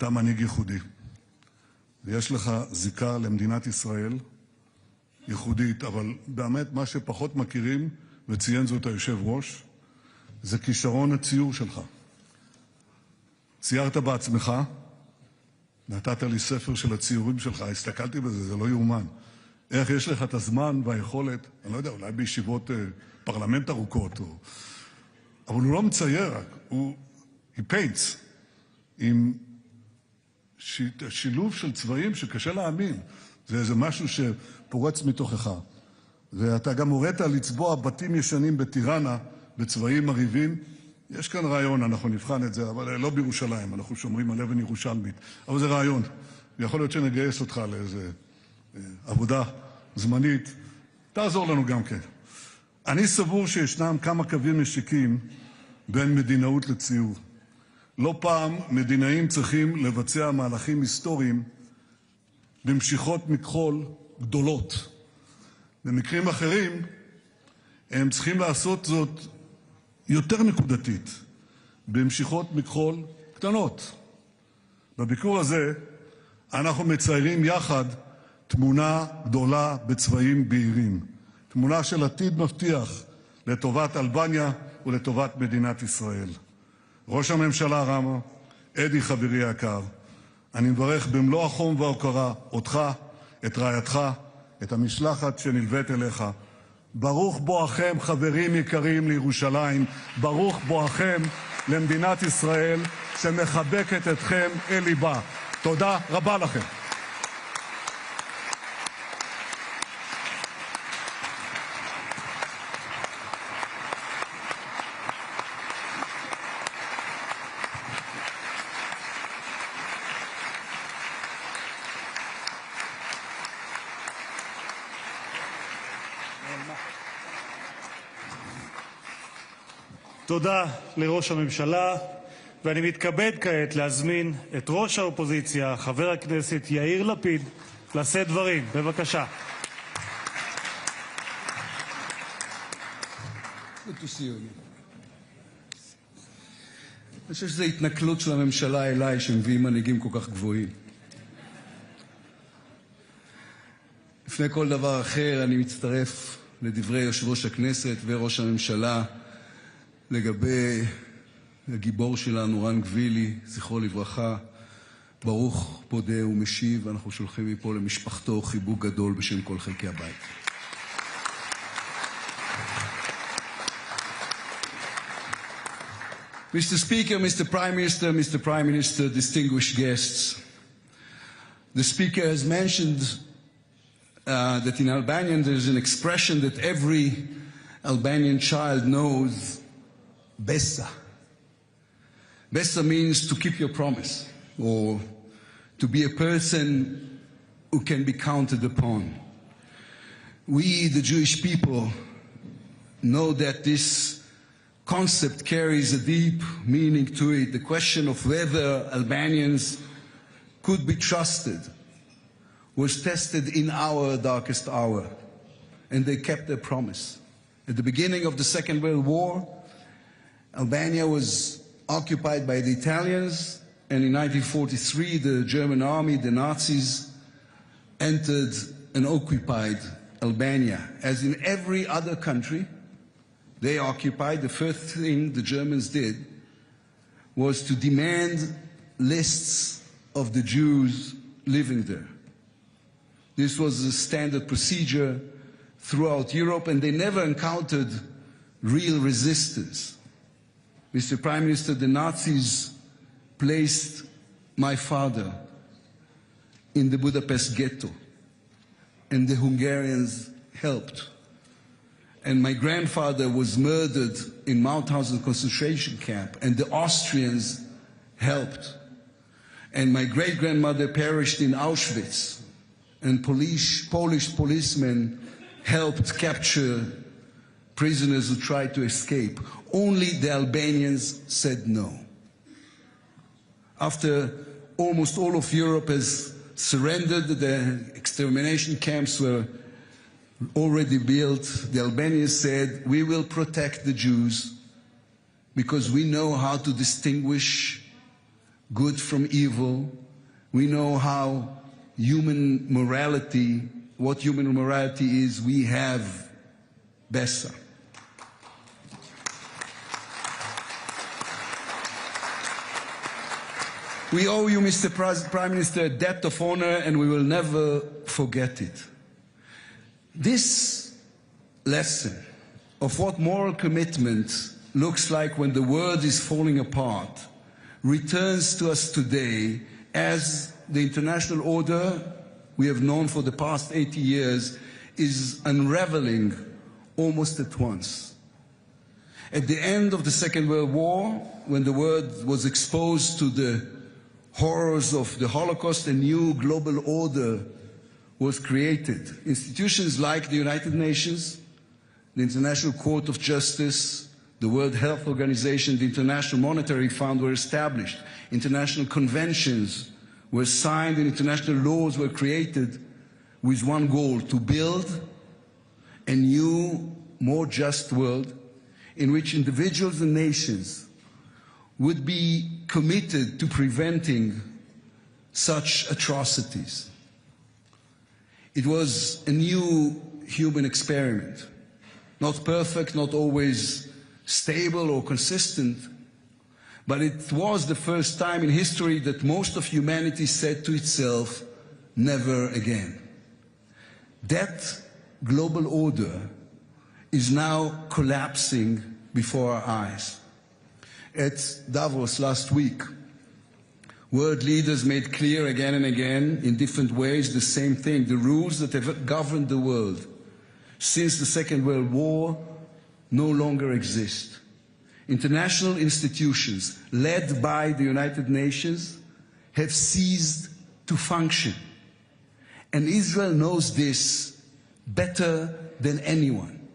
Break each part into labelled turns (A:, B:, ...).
A: אתה מנהיג ייחודי, ויש לך זיקה למדינת ישראל ייחודית, אבל באמת מה שפחות מכירים, וציין זאת היושב ראש, זה כישרון הציור שלך. ציירת בעצמך, נתת לי ספר של הציורים שלך, הסתכלתי בזה, זה לא יאומן. איך יש לך את הזמן והיכולת, אני לא יודע, אולי בישיבות פרלמנט ארוכות, אבל הוא לא מצייר רק, he paints, עם שילוב של צבעים שקשה להאמין. זה איזה משהו שפורץ מתוכך. ואתה גם הוראת לצבוע בתים ישנים בטירנה בצבעים מריבים. יש כאן רעיון, אנחנו נבחן את זה, אבל לא בירושלים, אנחנו שומרים על אבן ירושלמית. אבל זה רעיון. יכול להיות שנגייס אותך לאיזה עבודה זמנית. תעזור לנו גם כן. אני סבור שישנם כמה קווים משיקים בין מדינאות לציור. לא פעם מדינאים צריכים לבצע מהלכים היסטוריים במשיכות מכחול גדולות. במקרים אחרים הם צריכים לעשות זאת יותר נקודתית, במשיכות מכחול קטנות. בביקור הזה אנחנו מציירים יחד תמונה גדולה בצבעים בהירים. תמונה של עתיד מבטיח לטובת אלבניה ולטובת מדינת ישראל. ראש הממשלה רמה, אדי חברי היקר, אני מברך במלוא החום וההוקרה אותך, את רעייתך, את המשלחת שנלווית אליך. ברוך בואכם, חברים יקרים, לירושלים. ברוך בואכם למדינת ישראל שמחבקת אתכם אל ליבה. תודה רבה לכם.
B: תודה לראש הממשלה, ואני מתכבד כעת להזמין את ראש האופוזיציה, חבר הכנסת יאיר לפיד, לשאת דברים. בבקשה.
C: אני חושב שזו התנכלות של הממשלה אליי שמביאים מנהיגים כל כך גבוהים. לפני כל דבר אחר אני מצטרף לדברי יושב ראש הכנסת וראש הממשלה לגבי הגיבור שלנו, רן גבילי, זכרו לברכה, ברוך פודה ומשיב, ואנחנו שולחים מפה למשפחתו חיבוק גדול בשם כל חלקי הבית. Mr. Speaker, Mr. Prime Minister, distinguished guests, the Speaker has mentioned that in Albanian there is an expression that every Albanian child knows, Besa. Besa means to keep your promise, or to be a person who can be counted upon. We, the Jewish people, know that this concept carries a deep meaning to it. The question of whether Albanians could be trusted was tested in our darkest hour, and they kept their promise. At the beginning of the Second World War, Albania was occupied by the Italians, and in 1943 the German army, the Nazis, entered and occupied Albania. As in every other country they occupied, the first thing the Germans did was to demand lists of the Jews living there. This was a standard procedure throughout Europe, and they never encountered real resistance. Mr. Prime Minister, the Nazis placed my father in the Budapest ghetto, and the Hungarians helped. And my grandfather was murdered in Mauthausen concentration camp, and the Austrians helped. And my great-grandmother perished in Auschwitz, and Polish policemen helped capture prisoners who tried to escape. Only the Albanians said no. After almost all of Europe has surrendered, the extermination camps were already built, the Albanians said, we will protect the Jews because we know how to distinguish good from evil. We know how human morality, what human morality is. We have Bessa. We owe you, Mr. Prime Minister, a debt of honor, and we will never forget it. This lesson of what moral commitment looks like when the world is falling apart returns to us today as the international order we have known for the past 80 years is unraveling almost at once. At the end of the Second World War, when the world was exposed to the horrors of the Holocaust, a new global order was created. Institutions like the United Nations, the International Court of Justice, the World Health Organization, the International Monetary Fund were established. International conventions were signed and international laws were created with one goal: to build a new, more just world in which individuals and nations would be committed to preventing such atrocities. It was a new human experiment, not perfect, not always stable or consistent, but it was the first time in history that most of humanity said to itself, never again. That global order is now collapsing before our eyes. At Davos last week, world leaders made clear again and again in different ways the same thing. The rules that have governed the world since the Second World War no longer exist. International institutions led by the United Nations have ceased to function. And Israel knows this better than anyone.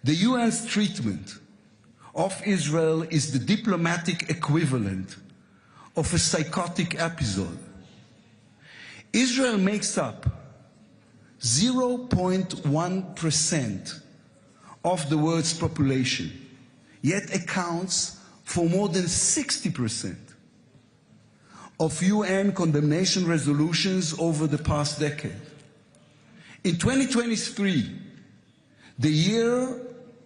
C: The UN's treatment of Israel is the diplomatic equivalent of a psychotic episode. Israel makes up 0.1% of the world's population, yet accounts for more than 60% of UN condemnation resolutions over the past decade. In 2023, the year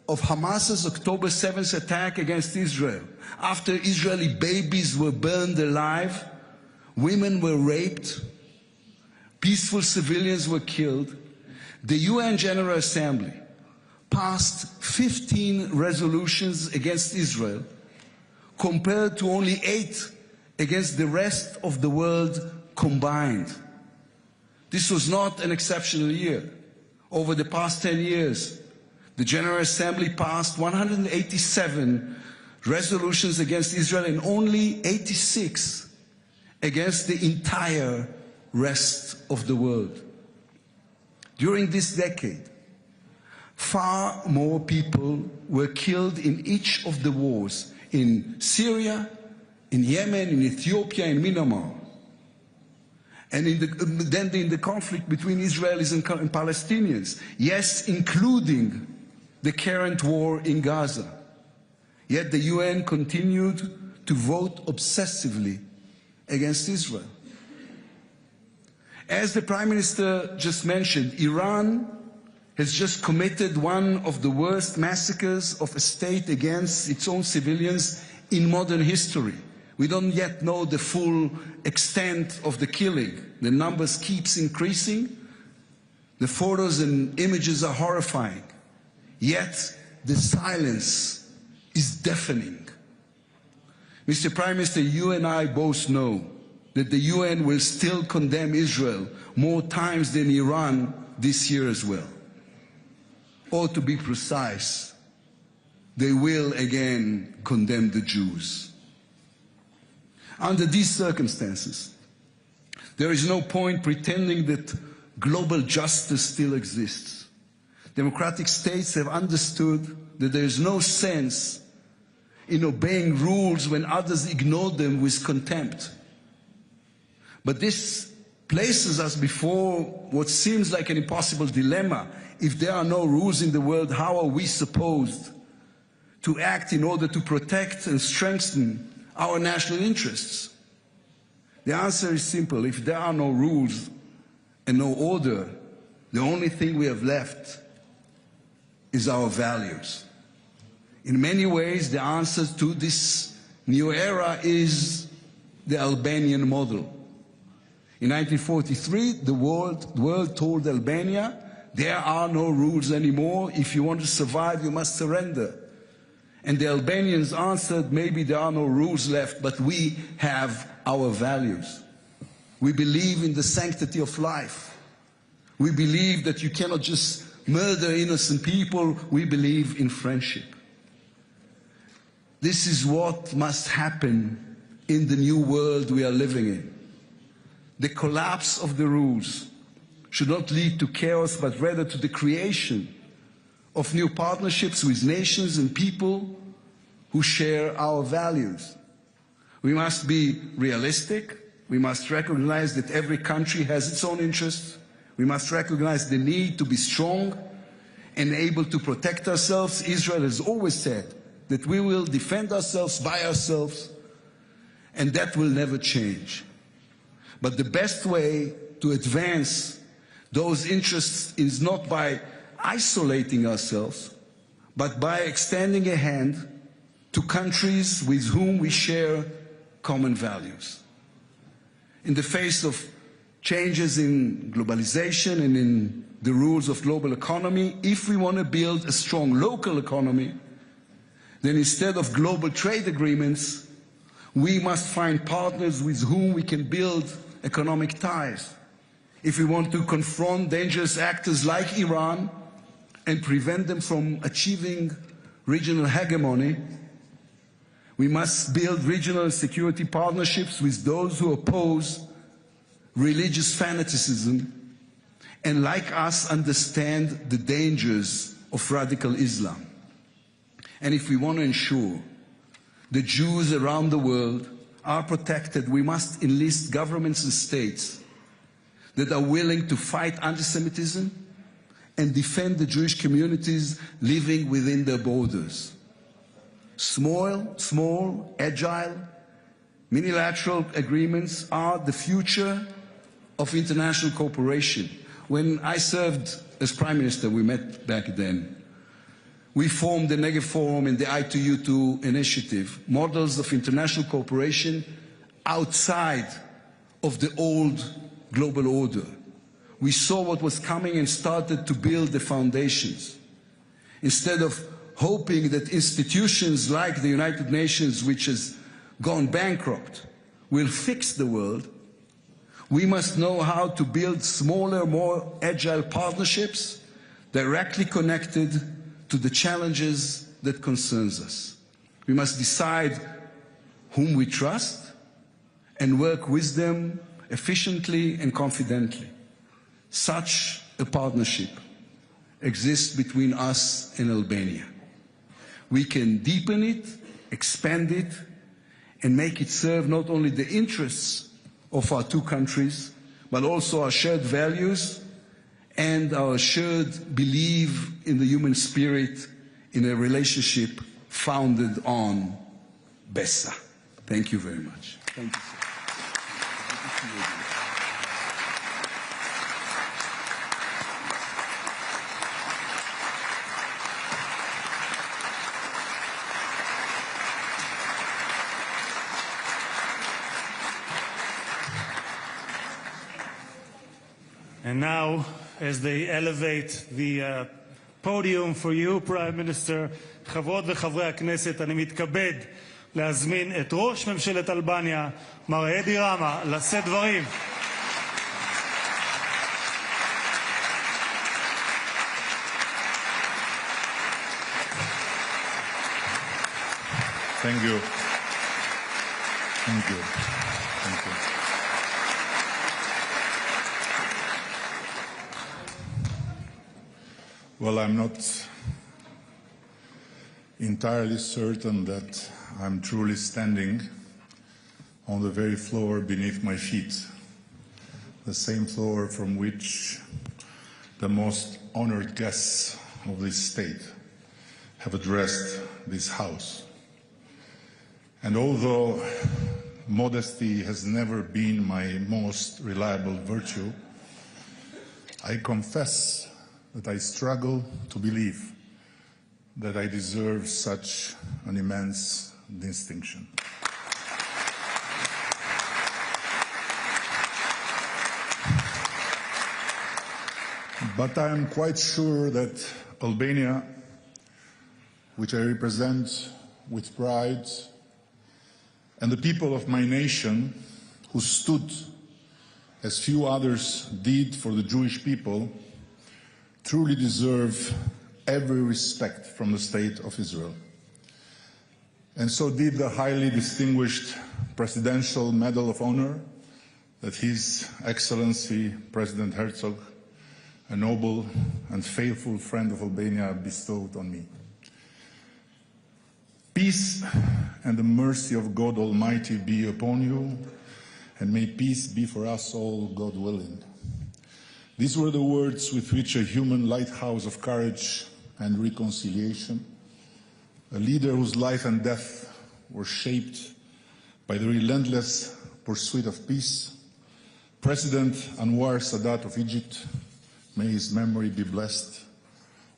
C: of Hamas's October 7th attack against Israel, after Israeli babies were burned alive, women were raped, peaceful civilians were killed, the UN General Assembly passed 15 resolutions against Israel, compared to only 8 against the rest of the world combined. This was not an exceptional year. Over the past 10 years, the General Assembly passed 187 resolutions against Israel and only 86 against the entire rest of the world. During this decade, far more people were killed in each of the wars, in Syria, in Yemen, in Ethiopia, in Myanmar, and then in the conflict between Israelis and Palestinians, yes, including the current war in Gaza. Yet the UN continued to vote obsessively against Israel. As the Prime Minister just mentioned, Iran has just committed one of the worst massacres of a state against its own civilians in modern history. We don't yet know the full extent of the killing. The numbers keeps increasing. The photos and images are horrifying. Yet the silence is deafening. Mr. Prime Minister, you and I both know that the UN will still condemn Israel more times than Iran this year as well. Or to be precise, they will again condemn the Jews. Under these circumstances, there is no point pretending that global justice still exists. Democratic states have understood that there is no sense in obeying rules when others ignore them with contempt. But this places us before what seems like an impossible dilemma. If there are no rules in the world, how are we supposed to act in order to protect and strengthen our national interests? The answer is simple. If there are no rules and no order, the only thing we have left is our values. In many ways, the answer to this new era is the Albanian model. In 1943, the world told Albania, there are no rules anymore. If you want to survive, you must surrender. And the Albanians answered, maybe there are no rules left, but we have our values. We believe in the sanctity of life. We believe that you cannot just murder innocent people. We believe in friendship. This is what must happen in the new world we are living in. The collapse of the rules should not lead to chaos, but rather to the creation of new partnerships with nations and people who share our values. We must be realistic. We must recognize that every country has its own interests. We must recognize the need to be strong and able to protect ourselves. Israel has always said that we will defend ourselves by ourselves, and that will never change. But the best way to advance those interests is not by isolating ourselves, but by extending a hand to countries with whom we share common values. In the face of changes in globalization and in the rules of global economy, if we want to build a strong local economy, then instead of global trade agreements, we must find partners with whom we can build economic ties. If we want to confront dangerous actors like Iran and prevent them from achieving regional hegemony, we must build regional security partnerships with those who oppose religious fanaticism and, like us, understand the dangers of radical Islam. And if we want to ensure the Jews around the world are protected, we must enlist governments and states that are willing to fight anti-Semitism and defend the Jewish communities living within their borders. Small, agile, unilateral agreements are the future of international cooperation. When I served as Prime Minister, we met back then. We formed the Negev Forum and the I2U2 initiative, models of international cooperation outside of the old global order. We saw what was coming and started to build the foundations. Instead of hoping that institutions like the United Nations, which has gone bankrupt, will fix the world, we must know how to build smaller, more agile partnerships directly connected to the challenges that concerns us. We must decide whom we trust and work with them efficiently and confidently. Such a partnership exists between us and Albania. We can deepen it, expand it, and make it serve not only the interests of our two countries, but also our shared values and our shared belief in the human spirit in a relationship founded on Bessa. Thank you very much. Thank you, sir.
B: And now, as they elevate the podium for you, Prime Minister, חברות וחברי הכנסת, אני מתכבד להזמין את ראש ממשלת אלבניה, מר אדי רמה, לשאת דברים.
D: Thank you. Thank you. Thank you. Well, I'm not entirely certain that I'm truly standing on the very floor beneath my feet, the same floor from which the most honored guests of this state have addressed this House. And although modesty has never been my most reliable virtue, I confess that I struggle to believe that I deserve such an immense distinction. But I am quite sure that Albania, which I represent with pride, and the people of my nation, who stood, as few others did, for the Jewish people, truly deserve every respect from the State of Israel. And so did the highly distinguished Presidential Medal of Honor that His Excellency President Herzog, a noble and faithful friend of Albania, bestowed on me. Peace and the mercy of God Almighty be upon you, and may peace be for us all, God willing. These were the words with which a human lighthouse of courage and reconciliation, a leader whose life and death were shaped by the relentless pursuit of peace, President Anwar Sadat of Egypt, may his memory be blessed,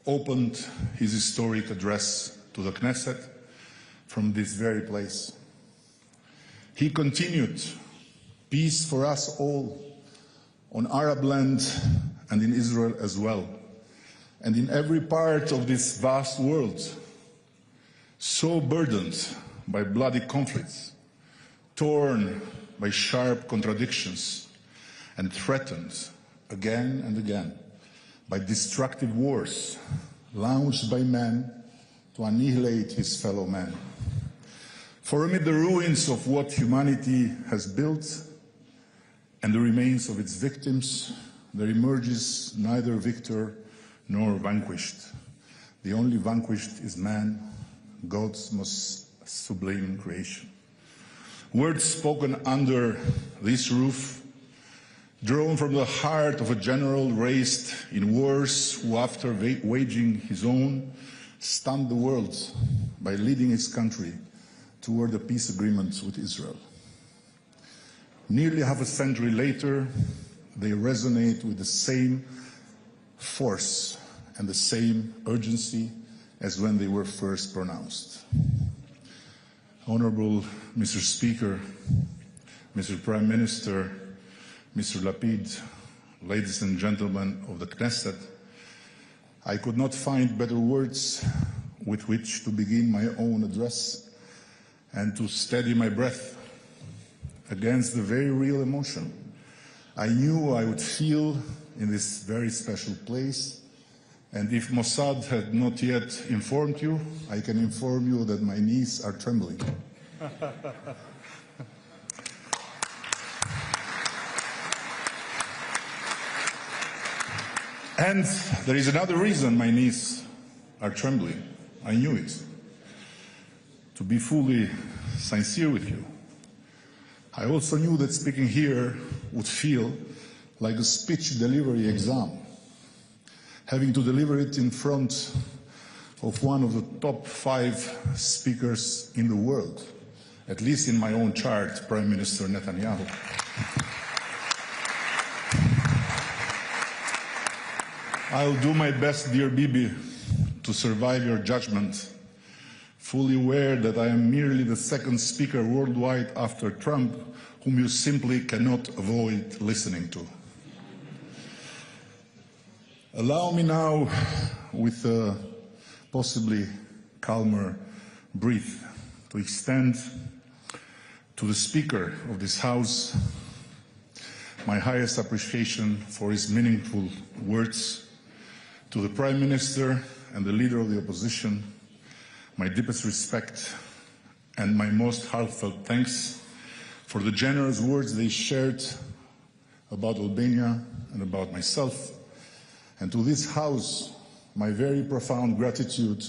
D: opened his historic address to the Knesset from this very place. He continued, peace for us all, on Arab land and in Israel as well, and in every part of this vast world, so burdened by bloody conflicts, torn by sharp contradictions, and threatened again and again by destructive wars launched by men to annihilate his fellow men. For amid the ruins of what humanity has built and the remains of its victims, there emerges neither victor nor vanquished. The only vanquished is man, God's most sublime creation. Words spoken under this roof, drawn from the heart of a general raised in wars who, after waging his own, stunned the world by leading his country toward a peace agreement with Israel. Nearly half a century later, they resonate with the same force and the same urgency as when they were first pronounced. Honorable Mr. Speaker, Mr. Prime Minister, Mr. Lapid, ladies and gentlemen of the Knesset, I could not find better words with which to begin my own address and to steady my breath against the very real emotion I knew I would feel in this very special place. And if Mossad had not yet informed you, I can inform you that my knees are trembling. And there is another reason my knees are trembling. I knew it. To be fully sincere with you, I also knew that speaking here would feel like a speech delivery exam, having to deliver it in front of one of the top 5 speakers in the world, at least in my own chart, Prime Minister Netanyahu. I'll do my best, dear Bibi, to survive your judgment, fully aware that I am merely the second speaker worldwide after Trump, whom you simply cannot avoid listening to. Allow me now, with a possibly calmer breath, to extend to the Speaker of this House my highest appreciation for his meaningful words, to the Prime Minister and the Leader of the Opposition, my deepest respect and my most heartfelt thanks for the generous words they shared about Albania and about myself, and to this House, my very profound gratitude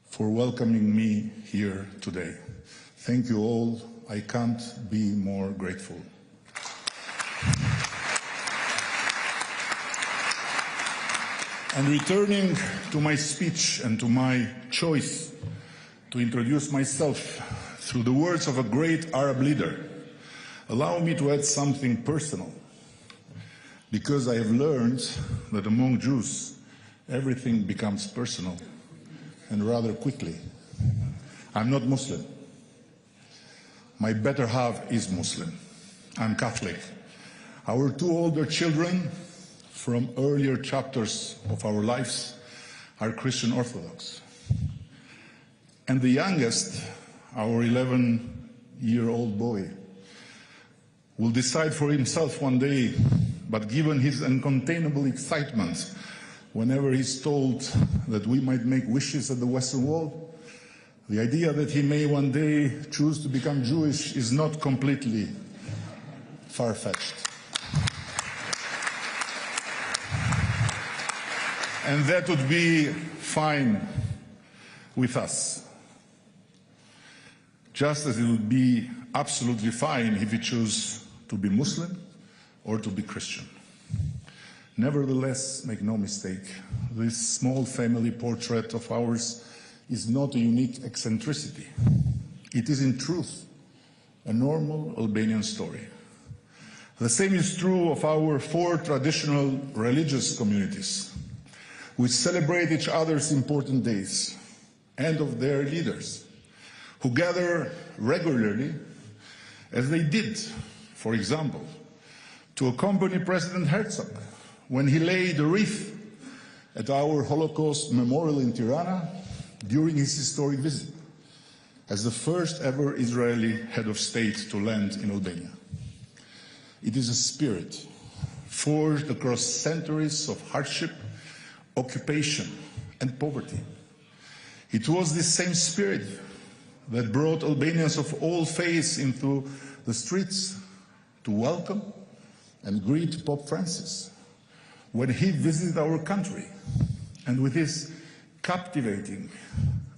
D: for welcoming me here today. Thank you all. I can't be more grateful. And returning to my speech and to my choice to introduce myself through the words of a great Arab leader, allow me to add something personal, because I have learned that among Jews, everything becomes personal, and rather quickly. I'm not Muslim. My better half is Muslim. I'm Catholic. Our two older children from earlier chapters of our lives are Christian Orthodox. And the youngest, our 11-year-old boy, will decide for himself one day, but given his uncontainable excitement whenever he's told that we might make wishes at the Western Wall, the idea that he may one day choose to become Jewish is not completely far-fetched. And that would be fine with us. Just as it would be absolutely fine if he chose to be Muslim or to be Christian. Nevertheless, make no mistake, this small family portrait of ours is not a unique eccentricity. It is in truth a normal Albanian story. The same is true of our 4 traditional religious communities, which celebrate each other's important days, and of their leaders, who gather regularly, as they did, for example, to accompany President Herzog when he laid a wreath at our Holocaust memorial in Tirana during his historic visit, as the first ever Israeli head of state to land in Albania. It is a spirit forged across centuries of hardship, occupation, and poverty. It was this same spirit that brought Albanians of all faiths into the streets to welcome and greet Pope Francis when he visited our country, and with his captivating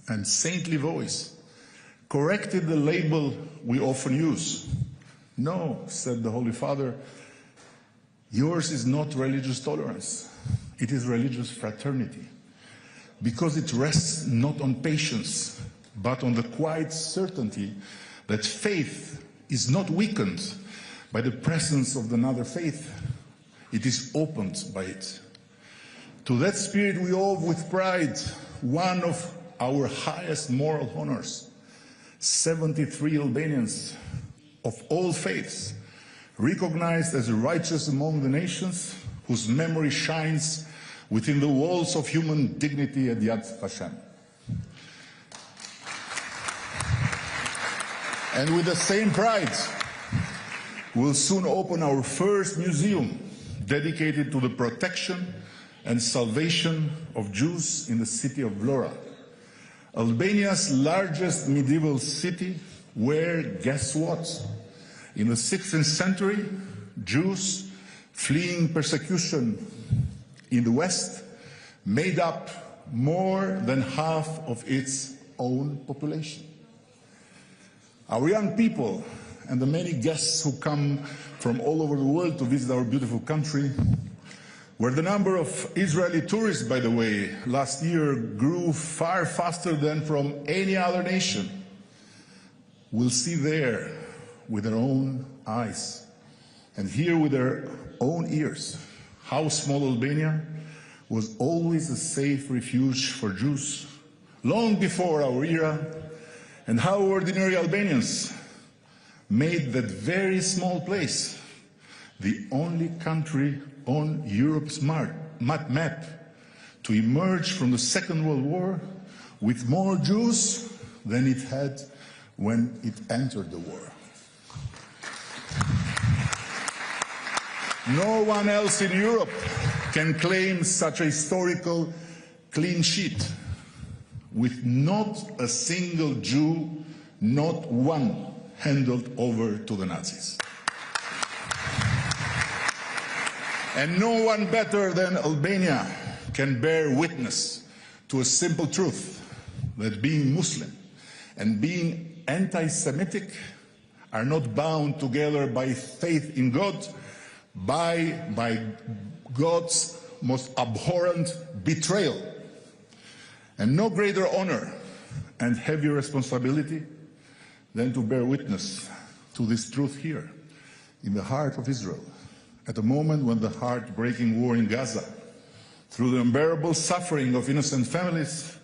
D: and saintly voice corrected the label we often use. No, said the Holy Father, yours is not religious tolerance, it is religious fraternity, because it rests not on patience, but on the quiet certainty that faith is not weakened by the presence of another faith, it is opened by it. To that spirit we owe with pride one of our highest moral honors. 73 Albanians of all faiths, recognized as righteous among the nations, whose memory shines within the walls of human dignity at Yad Vashem. And with the same pride, we'll soon open our first museum dedicated to the protection and salvation of Jews in the city of Vlora, Albania's largest medieval city, where, guess what, in the 16th century, Jews fleeing persecution in the West made up more than half of its own population. Our young people and the many guests who come from all over the world to visit our beautiful country, where the number of Israeli tourists, by the way, last year grew far faster than from any other nation, will see there with their own eyes and hear with their own ears how small Albania was always a safe refuge for Jews long before our era, and how ordinary Albanians made that very small place the only country on Europe's map to emerge from the Second World War with more Jews than it had when it entered the war. No one else in Europe can claim such a historical clean sheet, with not a single Jew, not one, handed over to the Nazis. And no one better than Albania can bear witness to a simple truth, that being Muslim and being anti-Semitic are not bound together by faith in God, by God's most abhorrent betrayal. And no greater honor and heavier responsibility than to bear witness to this truth here, in the heart of Israel, at a moment when the heartbreaking war in Gaza, through the unbearable suffering of innocent families,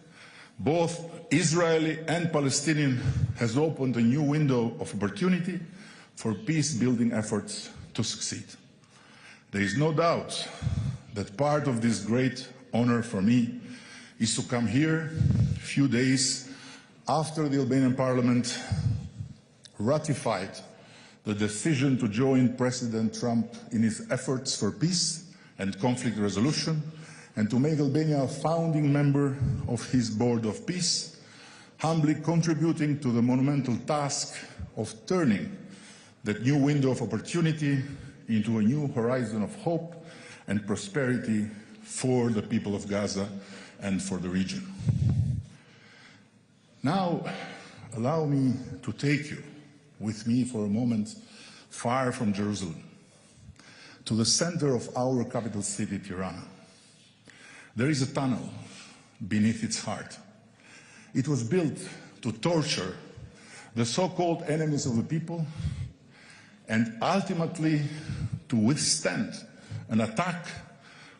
D: both Israeli and Palestinian, has opened a new window of opportunity for peace-building efforts to succeed. There is no doubt that part of this great honor for me is to come here a few days after the Albanian parliament ratified the decision to join President Trump in his efforts for peace and conflict resolution, and to make Albania a founding member of his Board of Peace, humbly contributing to the monumental task of turning that new window of opportunity into a new horizon of hope and prosperity for the people of Gaza and for the region. Now, allow me to take you with me for a moment far from Jerusalem, to the center of our capital city, Tirana. There is a tunnel beneath its heart. It was built to torture the so-called enemies of the people and ultimately to withstand an attack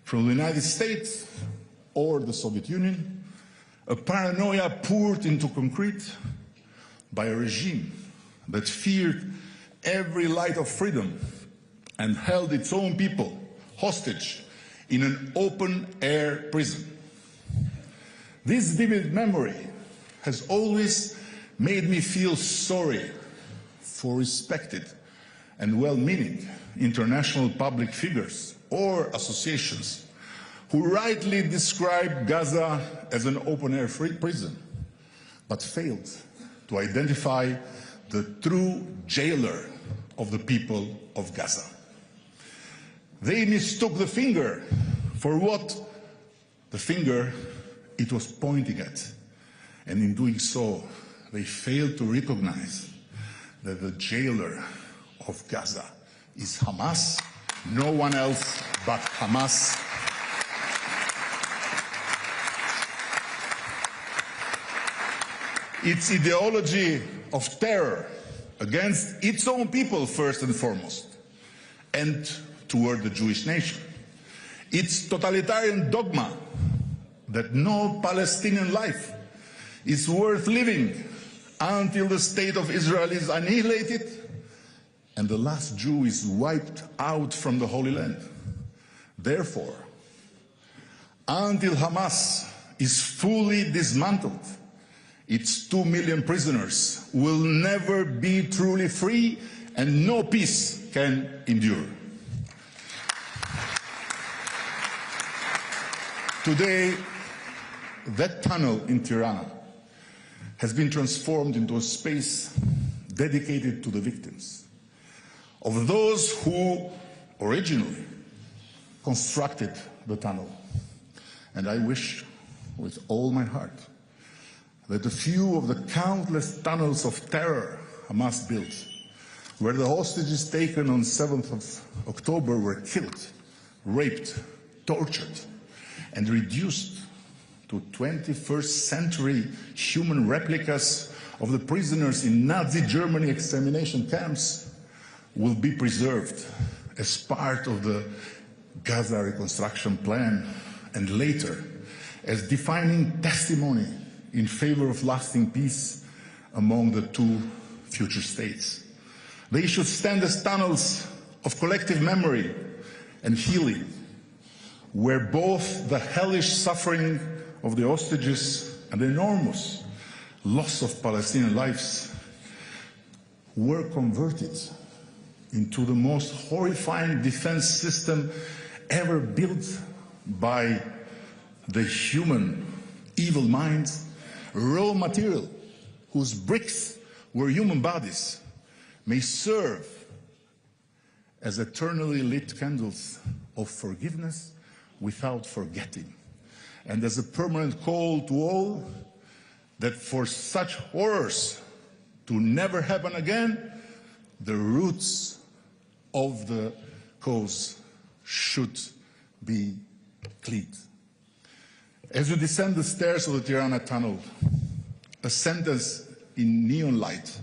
D: from the United States or the Soviet Union, a paranoia poured into concrete by a regime that feared every light of freedom and held its own people hostage in an open-air prison. This vivid memory has always made me feel sorry for respected and well-meaning international public figures or associations who rightly describe Gaza as an open-air prison, but failed to identify the true jailer of the people of Gaza. They mistook the finger for what the finger it was pointing at, and in doing so, they failed to recognize that the jailer of Gaza is Hamas, no one else but Hamas. Its ideology of terror against its own people first and foremost, and toward the Jewish nation. Its totalitarian dogma that no Palestinian life is worth living until the state of Israel is annihilated and the last Jew is wiped out from the Holy Land. Therefore, until Hamas is fully dismantled, its 2 million prisoners will never be truly free, and no peace can endure. Today, that tunnel in Tirana has been transformed into a space dedicated to the victims of those who originally constructed the tunnel. And I wish with all my heart that a few of the countless tunnels of terror Hamas built, where the hostages taken on 7th of October were killed, raped, tortured, and reduced to 21st century human replicas of the prisoners in Nazi Germany extermination camps, will be preserved as part of the Gaza reconstruction plan, and later as defining testimony in favor of lasting peace among the two future states. They should stand as tunnels of collective memory and healing, where both the hellish suffering of the hostages and the enormous loss of Palestinian lives were converted into the most horrifying defense system ever built by the human evil mind, raw material whose bricks were human bodies, may serve as eternally lit candles of forgiveness without forgetting, and as a permanent call to all that for such horrors to never happen again, the roots of the cause should be cleaned. As you descend the stairs of the Tirana tunnel, a sentence in neon light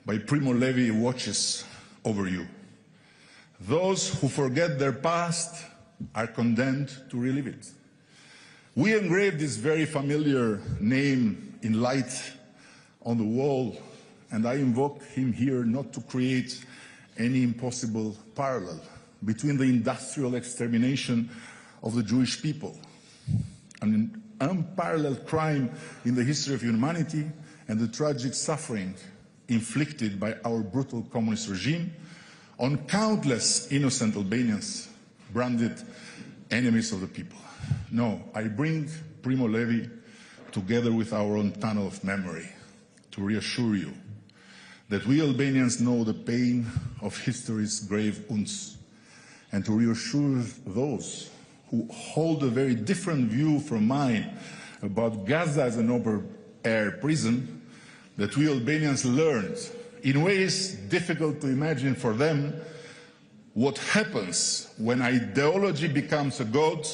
D: by Primo Levi watches over you. Those who forget their past are condemned to relive it. We engraved this very familiar name in light on the wall, and I invoke him here not to create any impossible parallel between the industrial extermination of the Jewish people, an unparalleled crime in the history of humanity, and the tragic suffering inflicted by our brutal communist regime on countless innocent Albanians branded enemies of the people. No, I bring Primo Levi together with our own tunnel of memory to reassure you that we Albanians know the pain of history's grave wounds, and to reassure those who hold a very different view from mine about Gaza as an open-air prison, that we Albanians learned, in ways difficult to imagine for them, what happens when ideology becomes a god,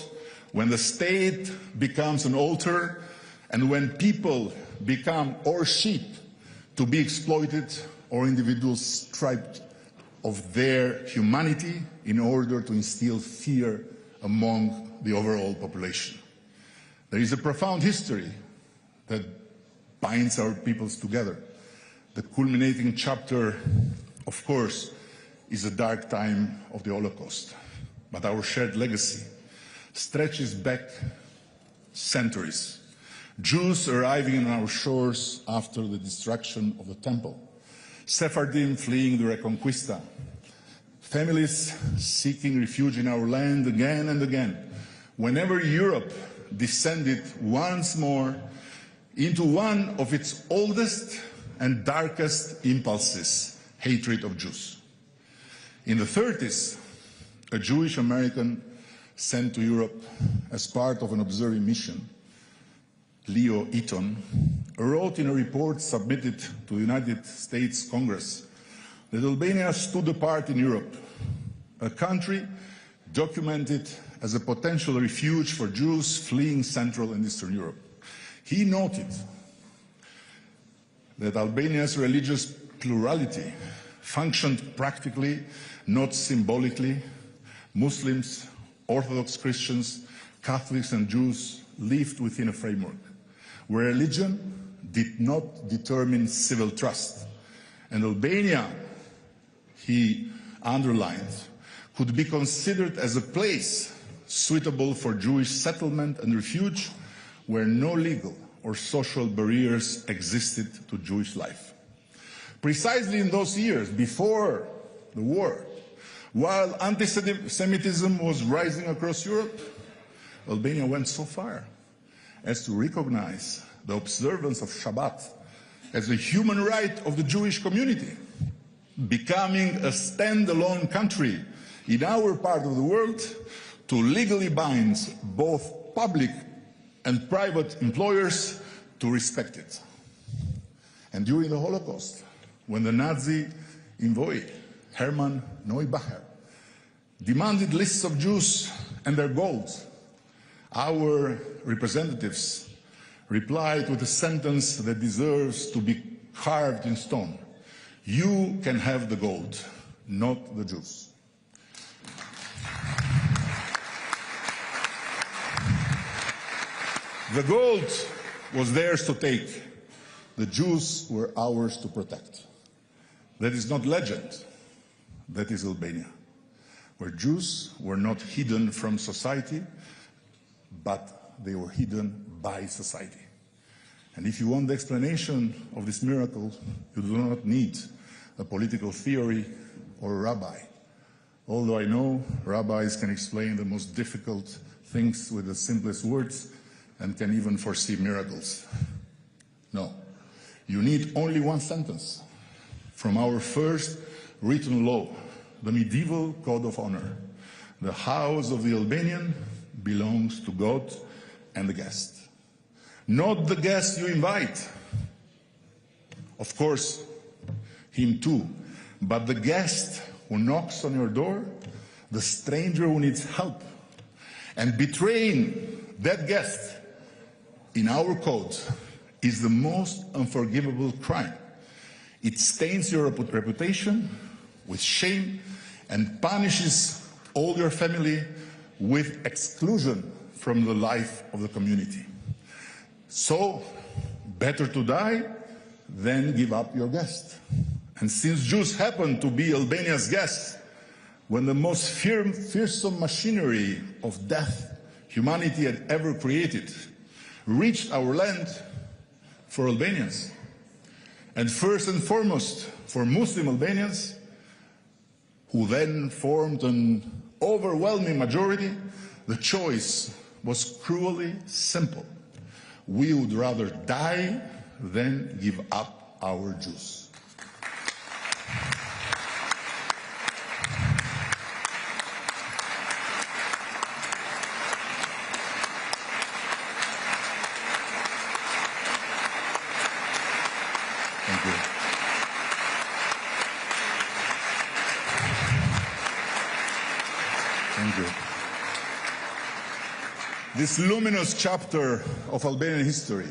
D: when the state becomes an altar, and when people become or sheep to be exploited, or individuals stripped of their humanity in order to instill fear among the overall population. There is a profound history that binds our peoples together. The culminating chapter, of course, is a dark time of the Holocaust, but our shared legacy stretches back centuries. Jews arriving on our shores after the destruction of the temple, Sephardim fleeing the Reconquista, families seeking refuge in our land again and again, whenever Europe descended once more into one of its oldest and darkest impulses, hatred of Jews. In the 30s, a Jewish American sent to Europe as part of an observing mission, Leo Eaton, wrote in a report submitted to the United States Congress that Albania stood apart in Europe, a country documented as a potential refuge for Jews fleeing Central and Eastern Europe. He noted that Albania's religious plurality functioned practically, not symbolically. Muslims, Orthodox Christians, Catholics and Jews lived within a framework where religion did not determine civil trust. And Albania, he underlined, could be considered as a place suitable for Jewish settlement and refuge where no legal or social barriers existed to Jewish life. Precisely in those years, before the war, while anti-Semitism was rising across Europe, Albania went so far as to recognize the observance of Shabbat as a human right of the Jewish community, becoming a standalone country in our part of the world to legally bind both public and private employers to respect it. And during the Holocaust, when the Nazi envoy, Hermann Neubacher, demanded lists of Jews and their gold, our representatives replied with a sentence that deserves to be carved in stone: "You can have the gold, not the Jews." The gold was theirs to take. The Jews were ours to protect. That is not legend. That is Albania, where Jews were not hidden from society, but they were hidden by society. And if you want the explanation of this miracle, you do not need a political theory or a rabbi. Although I know rabbis can explain the most difficult things with the simplest words and can even foresee miracles. No, you need only one sentence from our first written law, the medieval Code of Honor. The house of the Albanian belongs to God and the guest. Not the guest you invite, of course, him too, but the guest who knocks on your door, the stranger who needs help. And betraying that guest in our code is the most unforgivable crime. It stains your reputation with shame and punishes all your family with exclusion from the life of the community. So, better to die than give up your guest. And since Jews happen to be Albania's guests, when the most fearsome machinery of death humanity had ever created reached our land, for Albanians, and first and foremost for Muslim Albanians, who then formed an overwhelming majority, the choice was cruelly simple. We would rather die than give up our Jews. Thank you. Thank you. This luminous chapter of Albanian history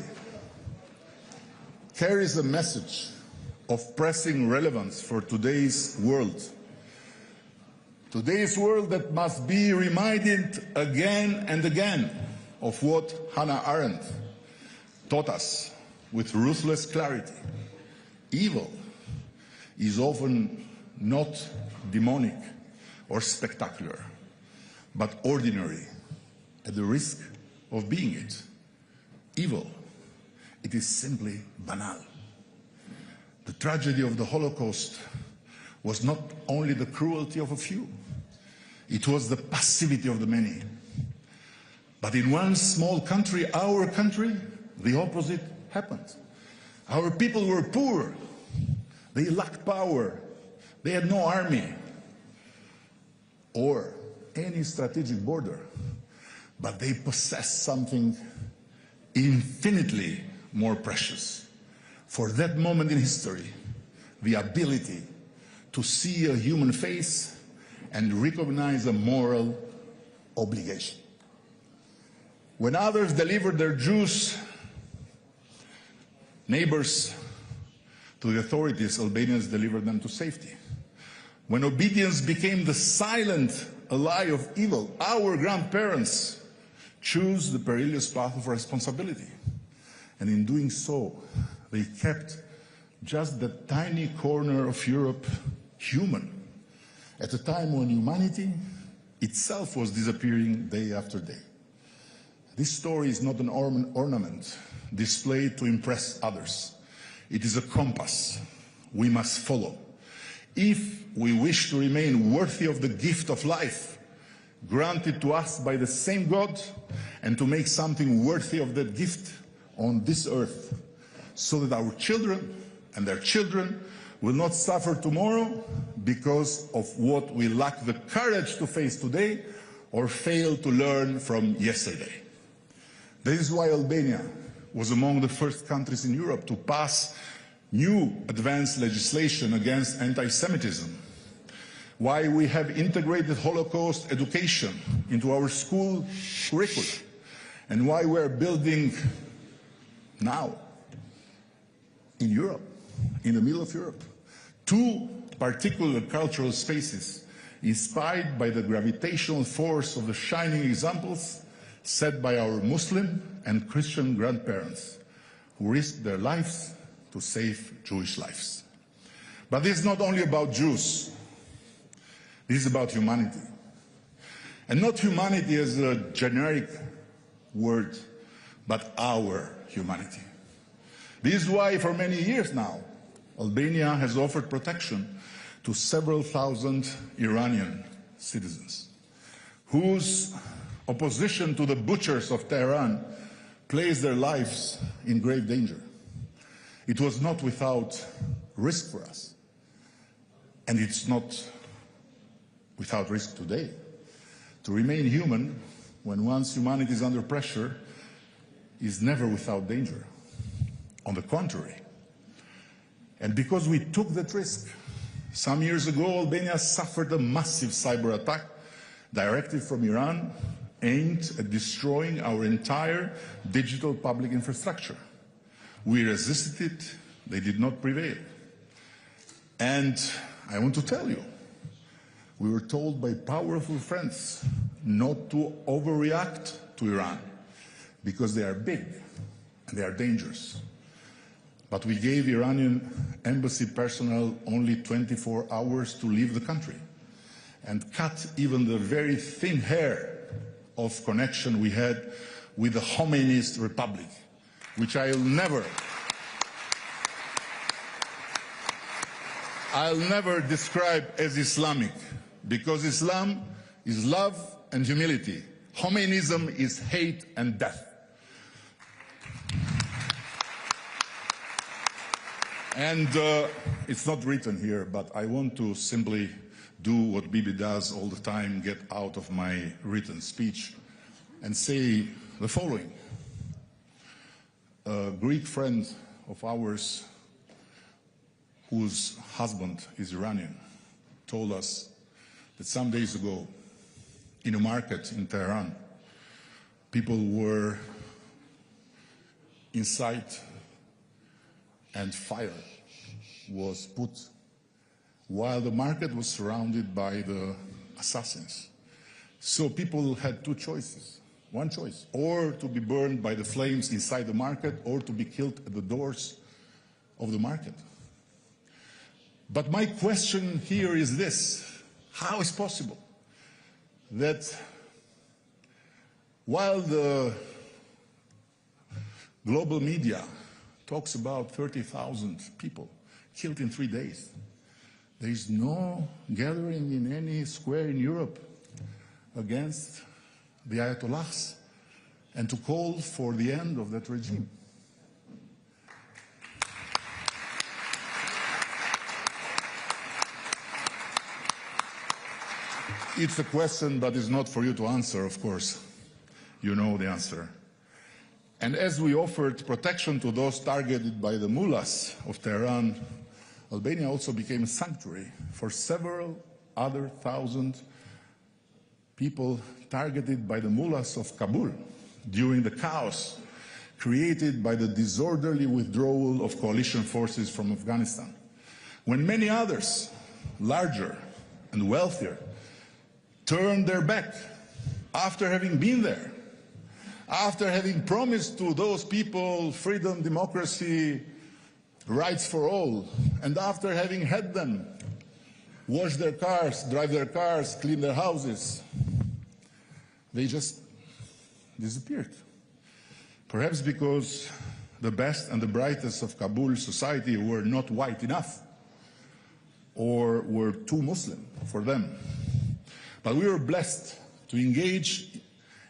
D: carries a message of pressing relevance for today's world. Today's world that must be reminded again and again of what Hannah Arendt taught us with ruthless clarity. Evil is often not demonic or spectacular, but ordinary, at the risk of being it. Evil, it is simply banal. The tragedy of the Holocaust was not only the cruelty of a few, it was the passivity of the many. But in one small country, our country, the opposite happened. Our people were poor, they lacked power, they had no army or any strategic border, but they possessed something infinitely more precious. For that moment in history, the ability to see a human face and recognize a moral obligation. When others delivered their Jews neighbors to the authorities, Albanians delivered them to safety. When obedience became the silent ally of evil, our grandparents chose the perilous path of responsibility. And in doing so, they kept just that tiny corner of Europe human, at a time when humanity itself was disappearing day after day. This story is not an ornament displayed to impress others. It is a compass we must follow if we wish to remain worthy of the gift of life granted to us by the same God, and to make something worthy of that gift on this earth, so that our children and their children will not suffer tomorrow because of what we lack the courage to face today or fail to learn from yesterday. This is why Albania was among the first countries in Europe to pass new advanced legislation against anti-Semitism, why we have integrated Holocaust education into our school curriculum, and why we are building now in Europe, in the middle of Europe, two particular cultural spaces inspired by the gravitational force of the shining examples set by our Muslim and Christian grandparents, who risked their lives to save Jewish lives. But this is not only about Jews. This is about humanity. And not humanity as a generic word, but our humanity. This is why for many years now, Albania has offered protection to several thousand Iranian citizens, whose opposition to the butchers of Tehran placed their lives in grave danger. It was not without risk for us, and it's not without risk today. To remain human when one's humanity is under pressure is never without danger. On the contrary. And because we took that risk, some years ago Albania suffered a massive cyber attack directed from Iran aimed at destroying our entire digital public infrastructure. We resisted it, they did not prevail. And I want to tell you, we were told by powerful friends not to overreact to Iran because they are big and they are dangerous. But we gave Iranian embassy personnel only 24 hours to leave the country and cut even the very thin hair of connection we had with the Khomeiniist Republic, which I'll never describe as Islamic, because Islam is love and humility. Khomeinism is hate and death. And it's not written here, but I want to simply do what Bibi does all the time, get out of my written speech and say the following. A Greek friend of ours, whose husband is Iranian, told us that some days ago in a market in Tehran, people were inside and fire was put while the market was surrounded by the assassins. So people had two choices. One choice, or to be burned by the flames inside the market, or to be killed at the doors of the market. But my question here is this: how is it possible that while the global media talks about 30,000 people killed in 3 days, there is no gathering in any square in Europe against the Ayatollahs and to call for the end of that regime? It's a question, but it's not for you to answer, of course. You know the answer. And as we offered protection to those targeted by the mullahs of Tehran, Albania also became a sanctuary for several other thousand people targeted by the mullahs of Kabul during the chaos created by the disorderly withdrawal of coalition forces from Afghanistan, when many others, larger and wealthier, turned their back after having been there, after having promised to those people freedom, democracy, rights for all, and after having had them wash their cars, drive their cars, clean their houses, they just disappeared. Perhaps because the best and the brightest of Kabul society were not white enough or were too Muslim for them. But we were blessed to engage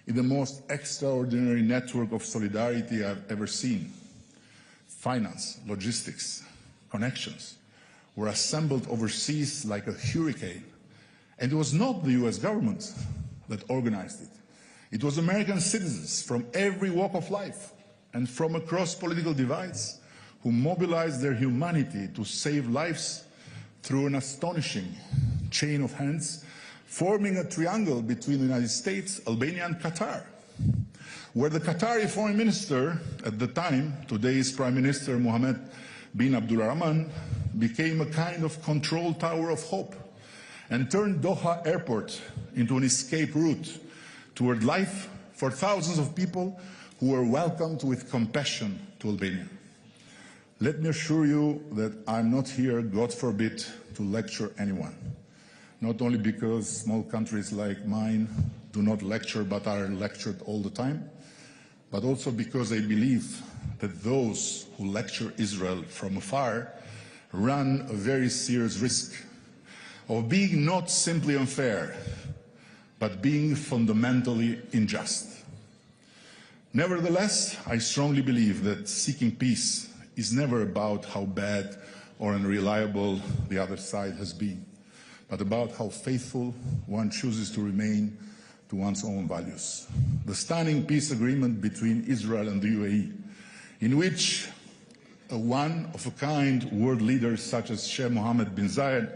D: in the most extraordinary network of solidarity I've ever seen. Finance, logistics, connections were assembled overseas like a hurricane. And it was not the US government that organized it. It was American citizens from every walk of life and from across political divides who mobilized their humanity to save lives through an astonishing chain of hands, forming a triangle between the United States, Albania, and Qatar, where the Qatari foreign minister at the time, today's Prime Minister Mohammed bin Abdulrahman, became a kind of control tower of hope and turned Doha Airport into an escape route toward life for thousands of people who were welcomed with compassion to Albania. Let me assure you that I'm not here, God forbid, to lecture anyone. Not only because small countries like mine do not lecture but are lectured all the time, but also because I believe that those who lecture Israel from afar run a very serious risk of being not simply unfair, but being fundamentally unjust. Nevertheless, I strongly believe that seeking peace is never about how bad or unreliable the other side has been, but about how faithful one chooses to remain to one's own values. The stunning peace agreement between Israel and the UAE, in which a one-of-a-kind world leader such as Sheikh Mohammed bin Zayed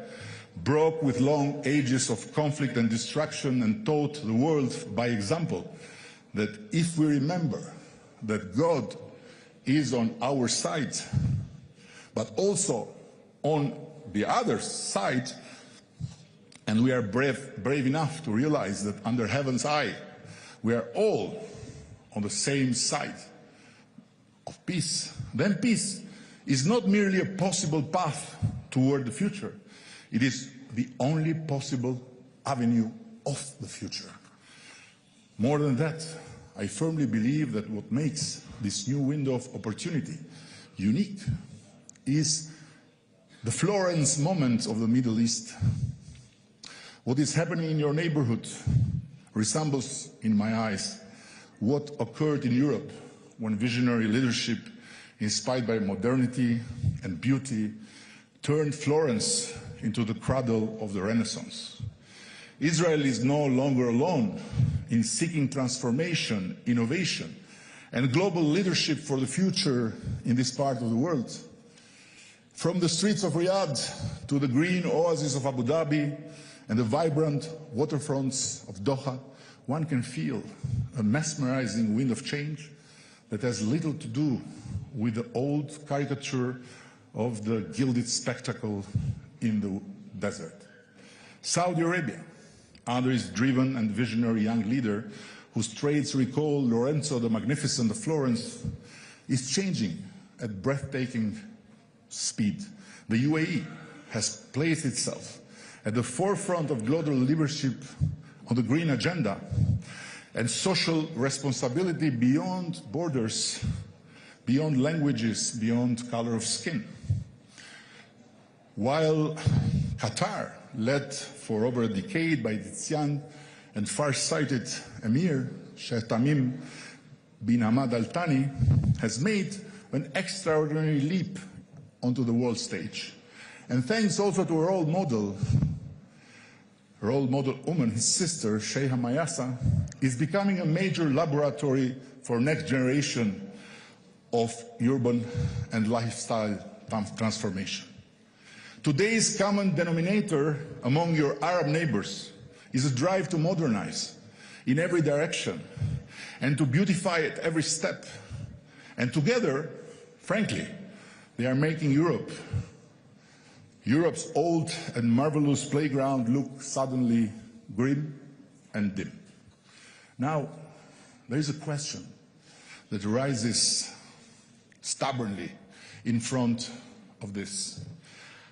D: broke with long ages of conflict and destruction and taught the world by example that if we remember that God is on our side, but also on the other side, and we are brave enough to realize that under heaven's eye, we are all on the same side of peace, then peace is not merely a possible path toward the future. It is the only possible avenue of the future. More than that, I firmly believe that what makes this new window of opportunity unique is the Florence moment of the Middle East. What is happening in your neighborhood resembles, in my eyes, what occurred in Europe when visionary leadership, inspired by modernity and beauty, turned Florence into the cradle of the Renaissance. Israel is no longer alone in seeking transformation, innovation, and global leadership for the future in this part of the world. From the streets of Riyadh to the green oasis of Abu Dhabi and the vibrant waterfronts of Doha, one can feel a mesmerizing wind of change that has little to do with the old caricature of the gilded spectacle in the desert. Saudi Arabia, under its driven and visionary young leader, whose traits recall Lorenzo the Magnificent of Florence, is changing at breathtaking speed. The UAE has placed itself at the forefront of global leadership on the green agenda and social responsibility beyond borders, beyond languages, beyond color of skin. While Qatar, led for over a decade by its young and far-sighted Emir, Sheikh Tamim bin Hamad Al Thani, has made an extraordinary leap onto the world stage. And thanks also to a role model woman, his sister, Sheikha Mayasa, is becoming a major laboratory for next generation of urban and lifestyle transformation. Today's common denominator among your Arab neighbors is a drive to modernize in every direction and to beautify at every step. And together, frankly, they are making Europe's old and marvelous playground look suddenly grim and dim. Now, there is a question that arises stubbornly in front of this.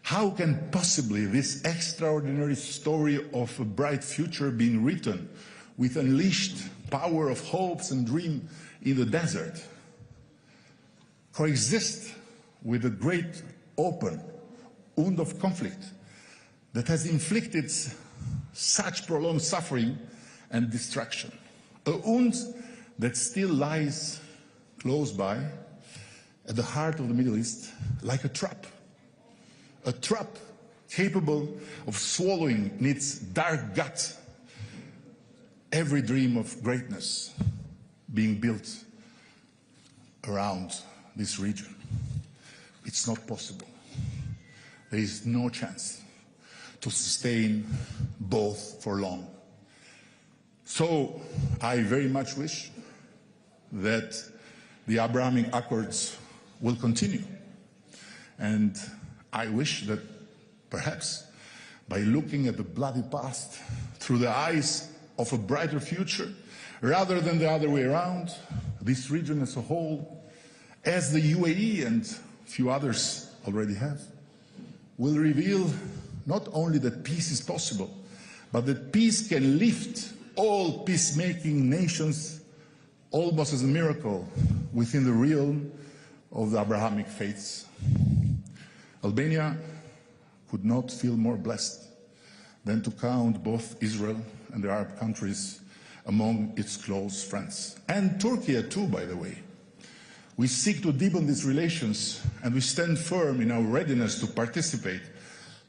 D: How can possibly this extraordinary story of a bright future being written with unleashed power of hopes and dream in the desert coexist with the great open wound of conflict that has inflicted such prolonged suffering and destruction? A wound that still lies close by at the heart of the Middle East like a trap capable of swallowing in its dark gut every dream of greatness being built around this region. It's not possible. There is no chance to sustain both for long. So I very much wish that the Abrahamic Accords will continue. And I wish that perhaps by looking at the bloody past through the eyes of a brighter future, rather than the other way around, this region as a whole, as the UAE and a few others already have, will reveal not only that peace is possible, but that peace can lift all peacemaking nations almost as a miracle within the realm of the Abrahamic faiths. Albania could not feel more blessed than to count both Israel and the Arab countries among its close friends. And Turkey too, by the way. We seek to deepen these relations, and we stand firm in our readiness to participate,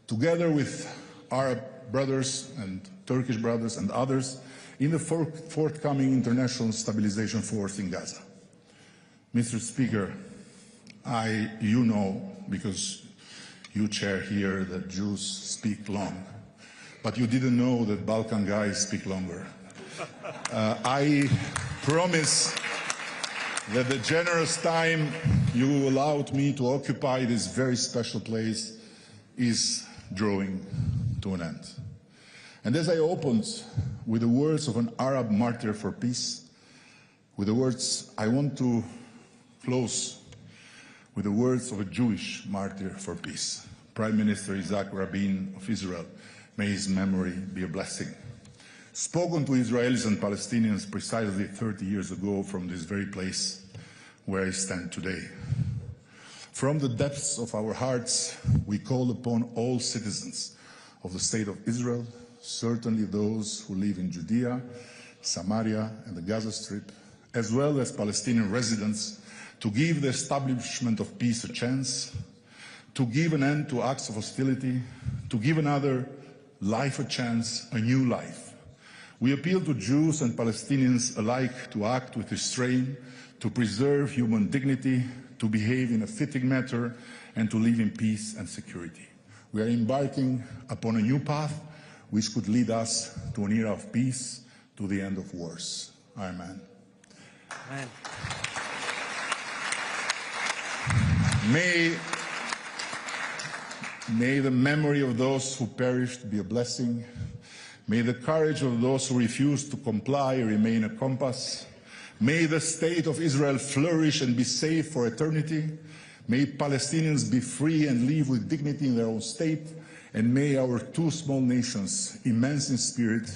D: together with Arab brothers and Turkish brothers and others, in the forthcoming international stabilization force in Gaza. Mr. Speaker, you know, because you chair here, that Jews speak long, but you didn't know that Balkan guys speak longer. I promise that the generous time you allowed me to occupy this very special place is drawing to an end. And as I opened with the words of an Arab martyr for peace, with the words, I want to close with the words of a Jewish martyr for peace, Prime Minister Isaac Rabin of Israel. May his memory be a blessing. Spoken to Israelis and Palestinians precisely 30 years ago from this very place where I stand today. From the depths of our hearts, we call upon all citizens of the State of Israel, certainly those who live in Judea, Samaria, and the Gaza Strip, as well as Palestinian residents, to give the establishment of peace a chance, to give an end to acts of hostility, to give another life a chance, a new life. We appeal to Jews and Palestinians alike to act with restraint, to preserve human dignity, to behave in a fitting manner, and to live in peace and security. We are embarking upon a new path which could lead us to an era of peace, to the end of wars. Amen.
B: Amen.
D: May the memory of those who perished be a blessing. May the courage of those who refuse to comply remain a compass. May the state of Israel flourish and be safe for eternity. May Palestinians be free and live with dignity in their own state. And may our two small nations, immense in spirit,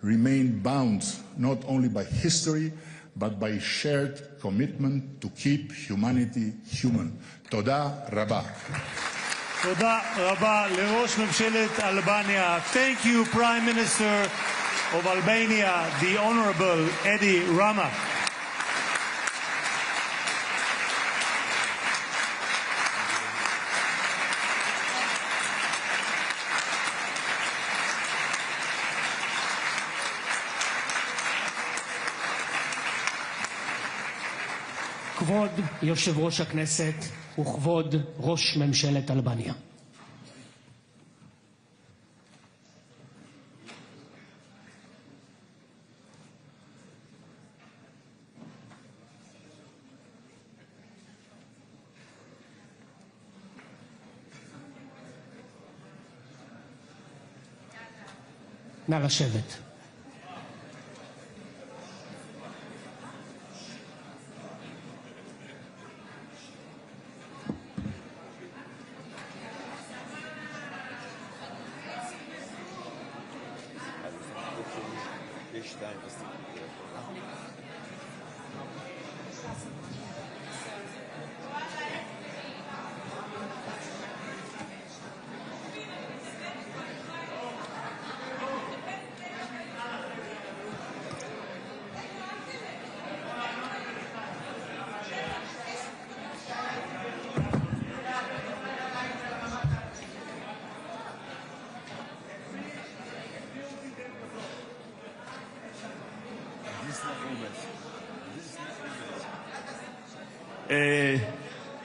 D: remain bound not only by history, but by shared commitment to keep humanity human. Toda Rabba.
B: תודה רבה לראש ממשלת אלבניה. Thank you, Prime Minister of Albania, the Honorable Edi Rama.
E: כבוד יושב ראש הכנסת וכבוד ראש ממשלת אלבניה. נא לשבת.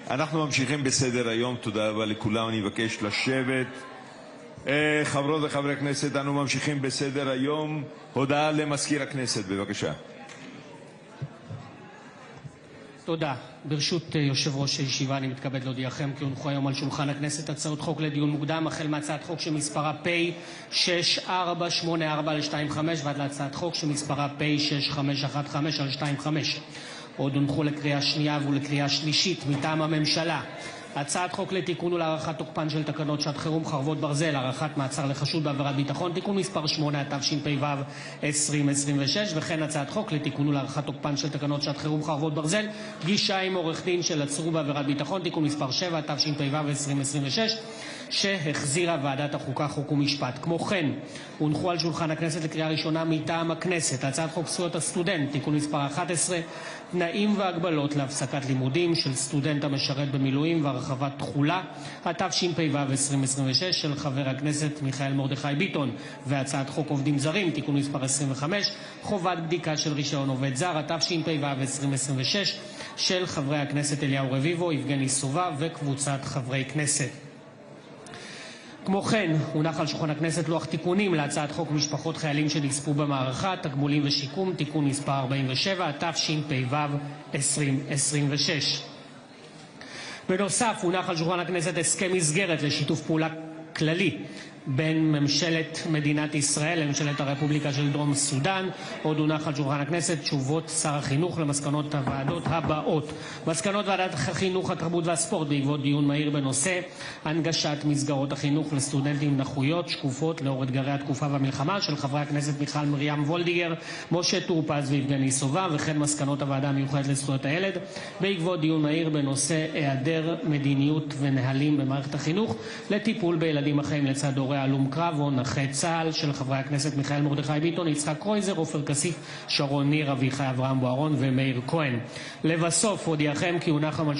F: אנחנו ממשיכים בסדר היום. תודה רבה לכולם. אני מבקש לשבת. חברות וחברי הכנסת, אנו ממשיכים בסדר היום. הודעה למזכיר הכנסת, בבקשה.
E: תודה. ברשות יושב ראש הישיבה אני מתכבד להודיעכם כי הונחו היום על שולחן הכנסת הצעות חוק לדיון מוקדם, החל מהצעת חוק שמספרה פ/6484/25 ועד להצעת חוק שמספרה פ/6515/25. עוד הונחו לקריאה שנייה ולקריאה שלישית מטעם הממשלה הצעת חוק לתיקון ולהארכת תוקפן של תקנות שעת חירום חרבות ברזל (הארכת מעצר לחשוד בעבירת ביטחון) (תיקון מס' 8), התשפ"ו 2026, וכן הצעת חוק לתיקון ולהארכת תוקפן של תקנות שעת חירום חרבות ברזל (פגישה עם עורך דין של עצור בעבירת ביטחון) (תיקון מס' 7), התשפ"ו 2026, שהחזירה ועדת החוקה, חוק ומשפט. כמו כן, הונחו על שולחן הכנסת לקריאה ראשונה מטעם הכנסת הצעת חוק זכויות הסטודנט (תיקון מס' 11), תנאים והגבלות להפסקת לימודים של סטודנט המשרת במילואים והרחבת תחולה, התשפ"ו 2026, של חבר הכנסת מיכאל מרדכי ביטון, והצעת חוק עובדים זרים (תיקון מס' 25), חובת בדיקה של רישיון עובד זר, התשפ"ו 2026, של חברי הכנסת אליהו רביבו, יבגני סובה וקבוצת חברי כנסת. כמו כן, הונח על שולחן הכנסת לוח תיקונים להצעת חוק משפחות חיילים שנספו במערכה, תגמולים ושיקום, תיקון מס' 47, התשפ"ו 2026. בנוסף, הונח על שולחן הכנסת הסכם מסגרת לשיתוף פעולה כללי בין ממשלת מדינת ישראל לממשלת הרפובליקה של דרום סודאן. עוד הונח על שולחן הכנסת תשובות שר החינוך למסקנות הוועדות הבאות. מסקנות ועדת החינוך, התרבות והספורט בעקבות דיון מהיר בנושא הנגשת מסגרות החינוך לסטודנטים עם נכויות שקופות לאור אתגרי התקופה והמלחמה, של חברי הכנסת מיכל מרים וולדיגר, משה טור פז ויבגני סובה, וכן מסקנות הוועדה המיוחדת לזכויות הילד בעקבות דיון מהיר בנושא היעדר מדיניות ונהלים במערכת החינוך לטיפול בילדים החיים לצד הורי הלום קרב או נכה צה"ל, של חברי הכנסת מיכאל מרדכי ביטון, יצחק קרויזר, עופר כסיף, שרון ניר, אביחי אברהם בוארון ומאיר כהן. לבסוף אודיעכם כי הונחו על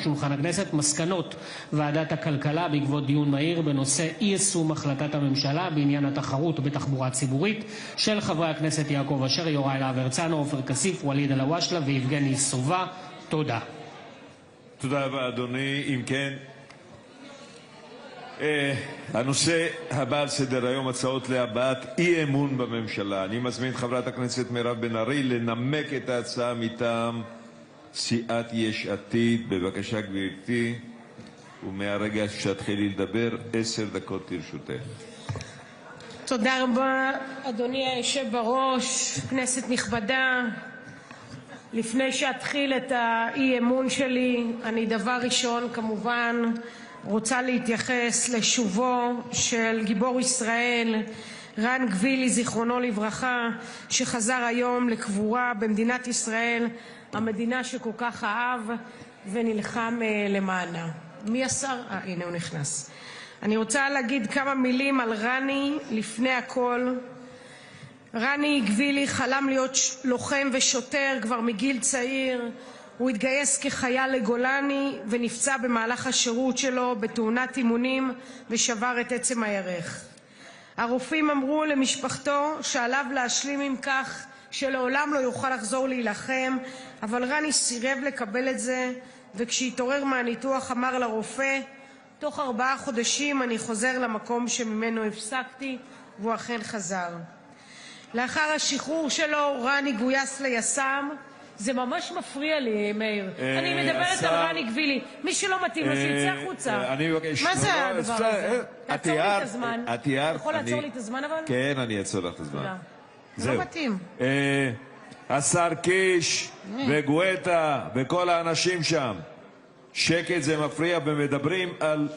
E: שולחן הכנסת מסקנות ועדת הכלכלה בעקבות דיון מהיר בנושא אי יישום החלטת הממשלה בעניין התחרות בתחבורה ציבורית, של חברי הכנסת יעקב אשר, יוראי להב הרצנו, עופר כסיף, ואליד אלהואשלה ויבגני סובה. תודה.
F: תודה רבה, אדוני. אם כן, הנושא הבא על סדר-היום, הצעות להבעת אי-אמון בממשלה. אני מזמין את חברת הכנסת מירב בן ארי לנמק את ההצעה מטעם סיעת יש עתיד. בבקשה, גברתי, ומהרגע שתתחילי לדבר 10 דקות לרשותך.
G: תודה רבה, אדוני היושב בראש, כנסת נכבדה. לפני שאתחיל את האי-אמון שלי, אני דבר ראשון כמובן רוצה להתייחס לשובו של גיבור ישראל רן גבילי, זיכרונו לברכה, שחזר היום לקבורה במדינת ישראל, המדינה שכל כך אהב ונלחם למענה. מי השר? הנה הוא נכנס. אני רוצה להגיד כמה מילים על רני. לפני הכל, רני גבילי חלם להיות לוחם ושוטר כבר מגיל צעיר. הוא התגייס כחייל לגולני ונפצע במהלך השירות שלו בתאונת אימונים ושבר את עצם הירך. הרופאים אמרו למשפחתו שעליו להשלים עם כך שלעולם לא יוכל לחזור להילחם, אבל רני סירב לקבל את זה, וכשהתעורר מהניתוח אמר לרופא, תוך 4 חודשים אני חוזר למקום שממנו הפסקתי, והוא אכן חזר. לאחר השחרור שלו רני גויס ליס"מ. זה ממש מפריע לי, מאיר. אני מדברת על רני גבילי. מי שלא מתאים לו שיצא החוצה.
F: אני מבקש.
G: מה זה הדבר הזה? תעצור לי את הזמן.
F: אתה
G: יכול לעצור לי את הזמן אבל?
F: כן, אני אעצור לך את הזמן.
G: זה לא מתאים.
F: השר קיש וגואטה וכל האנשים שם, שקט, זה מפריע, ומדברים על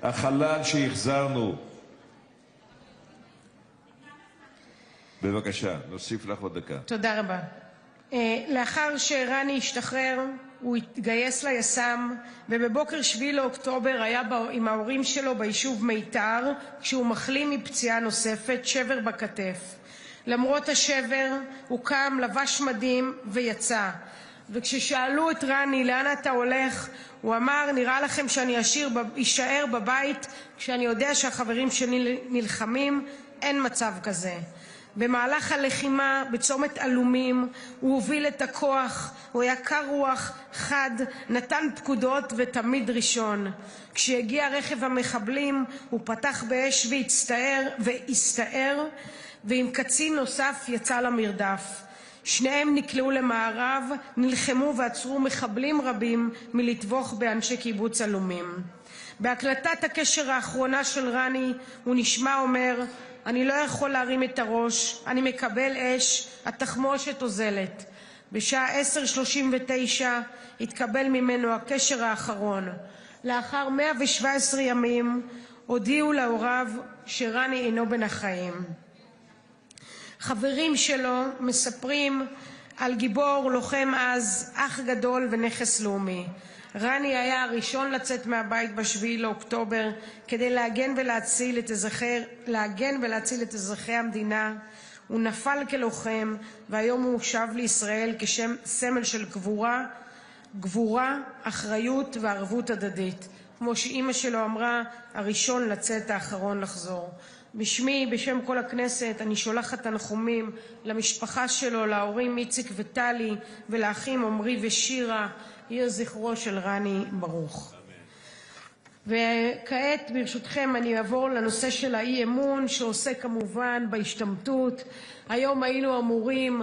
F: החלל שהחזרנו. בבקשה, נוסיף לך עוד דקה.
G: תודה רבה. לאחר שרני השתחרר, הוא התגייס ליס"מ, ובבוקר 7 לאוקטובר היה עם ההורים שלו ביישוב מיתר, כשהוא מחלים מפציעה נוספת, שבר בכתף. למרות השבר, הוא קם, לבש מדים ויצא. וכששאלו את רני, לאן אתה הולך? הוא אמר, נראה לכם שאני אשאר בבית כשאני יודע שהחברים שלי נלחמים? אין מצב כזה. במהלך הלחימה בצומת אלומים הוא הוביל את הכוח, הוא היה קר רוח, חד, נתן פקודות ותמיד ראשון. כשהגיע רכב המחבלים הוא פתח באש והסתער, ועם קצין נוסף יצא למרדף. שניהם נקלעו למערב, נלחמו ועצרו מחבלים רבים מלטבוח באנשי קיבוץ אלומים. בהקלטת הקשר האחרונה של רני הוא נשמע אומר, אני לא יכול להרים את הראש, אני מקבל אש, התחמושת אוזלת. בשעה 10:39 התקבל ממנו הקשר האחרון. לאחר 117 ימים הודיעו להוריו שרני אינו בין החיים. חברים שלו מספרים על גיבור, לוחם עז, אח גדול ונכס לאומי. רני היה הראשון לצאת מהבית ב7 לאוקטובר כדי להגן ולהציל את אזרחי המדינה. הוא נפל כלוחם, והיום הוא שב לישראל כשם סמל של גבורה, אחריות וערבות הדדית. כמו שאימא שלו אמרה, הראשון לצאת, האחרון לחזור. בשמי, בשם כל הכנסת, אני שולחת תנחומים למשפחה שלו, להורים איציק וטלי, ולאחים עמרי ושירה. יהיה זכרו של רני ברוך. וכעת ברשותכם אני אעבור לנושא של האי-אמון שעוסק כמובן בהשתמטות. היום היינו אמורים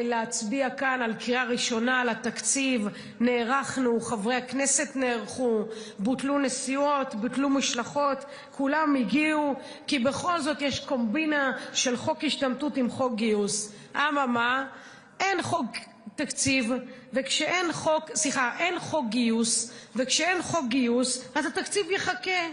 G: להצביע כאן על קריאה ראשונה על התקציב. נערכנו, חברי הכנסת נערכו, בוטלו נסיעות, בוטלו משלחות, כולם הגיעו, כי בכל זאת יש קומבינה של חוק השתמטות עם חוק גיוס. אממה, אין חוק תקציב, וכשאין חוק, אין חוק גיוס, וכשאין חוק גיוס אז התקציב יחכה.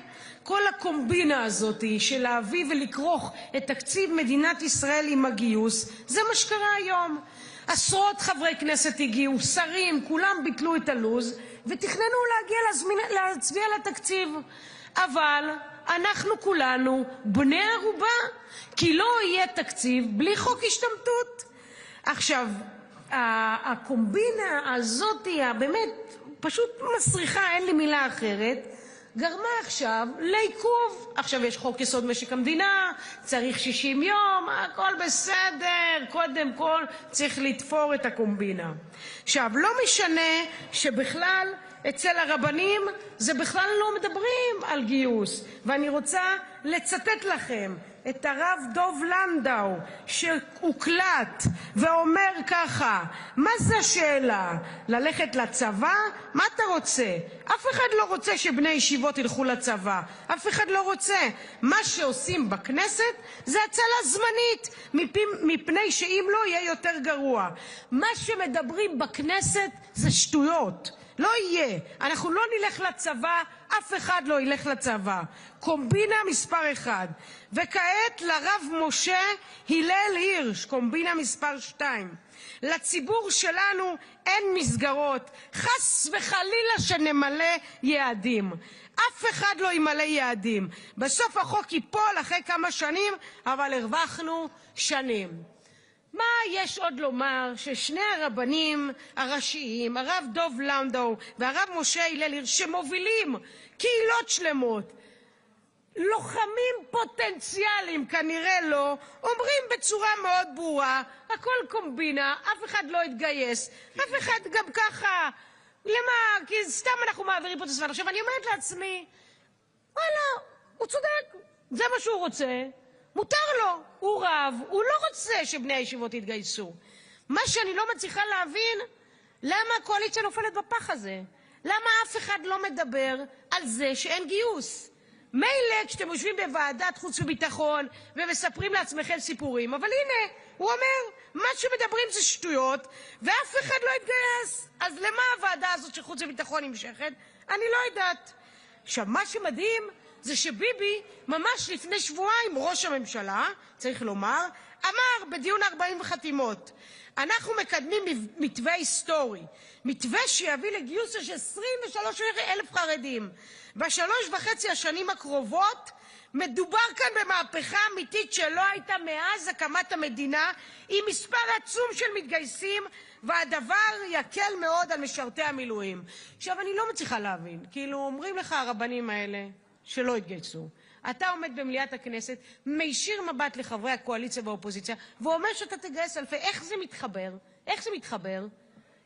G: כל הקומבינה הזאת של להביא ולכרוך את תקציב מדינת ישראל עם הגיוס, זה מה שקרה היום. עשרות חברי כנסת הגיעו, שרים, כולם ביטלו את הלוז ותכננו להצביע לתקציב. אבל אנחנו כולנו בני ערובה, כי לא יהיה תקציב בלי חוק השתמטות. עכשיו, הקומבינה הזאת באמת פשוט מסריחה, אין לי מילה אחרת, גרמה עכשיו לעיכוב. עכשיו יש חוק יסוד משק המדינה, צריך 60 יום, הכל בסדר, קודם כל צריך לתפור את הקומבינה. עכשיו, לא משנה שבכלל אצל הרבנים זה בכלל לא מדברים על גיוס, ואני רוצה לצטט לכם את הרב דוב לנדאו שהוקלט ואומר ככה: מה זה השאלה? ללכת לצבא? מה אתה רוצה? אף אחד לא רוצה שבני ישיבות ילכו לצבא, אף אחד לא רוצה. מה שעושים בכנסת זה הצלה זמנית, מפני שאם לא יהיה יותר גרוע. מה שמדברים בכנסת זה שטויות, לא יהיה. אנחנו לא נלך לצבא, אף אחד לא ילך לצבא. קומבינה מספר 1. וכעת לרב משה הלל הירש, קומבינה מספר 2. לציבור שלנו אין מסגרות, חס וחלילה שנמלא יעדים. אף אחד לא ימלא יעדים. בסוף החוק ייפול אחרי כמה שנים, אבל הרווחנו שנים. מה יש עוד לומר? ששני הרבנים הראשיים, הרב דוב לנדאו והרב משה הלל הירש, שמובילים קהילות שלמות, לוחמים פוטנציאליים כנראה לא, אומרים בצורה מאוד ברורה, הכל קומבינה, אף אחד לא יתגייס, אף אחד גם ככה, למה? כי סתם אנחנו מעבירים פה את הזמן. עכשיו אני אומרת לעצמי, וואלה, הוא צודק, זה מה שהוא רוצה, מותר לו, הוא רב, הוא לא רוצה שבני הישיבות יתגייסו. מה שאני לא מצליחה להבין, למה הקואליציה נופלת בפח הזה? למה אף אחד לא מדבר על זה שאין גיוס? מילא כשאתם יושבים בוועדת חוץ וביטחון ומספרים לעצמכם סיפורים, אבל הנה, הוא אומר, מה שמדברים זה שטויות, ואף אחד לא יתגייס. אז למה הוועדה הזאת של חוץ וביטחון נמשכת? אני לא יודעת. עכשיו, מה שמדהים זה שביבי, ממש לפני שבועיים, ראש הממשלה, צריך לומר, אמר בדיון 40 חתימות, אנחנו מקדמים מתווה היסטורי, מתווה שיביא לגיוס של 23,000 חרדים. ב3.5 השנים הקרובות מדובר כאן במהפכה אמיתית שלא הייתה מאז הקמת המדינה, עם מספר עצום של מתגייסים, והדבר יקל מאוד על משרתי המילואים. עכשיו, אני לא מצליחה להבין, כאילו אומרים לך הרבנים האלה שלא התגייסו. אתה עומד במליאת הכנסת, מישיר מבט לחברי הקואליציה והאופוזיציה, ואומר שאתה תגייס אלפי. איך זה מתחבר? איך זה מתחבר?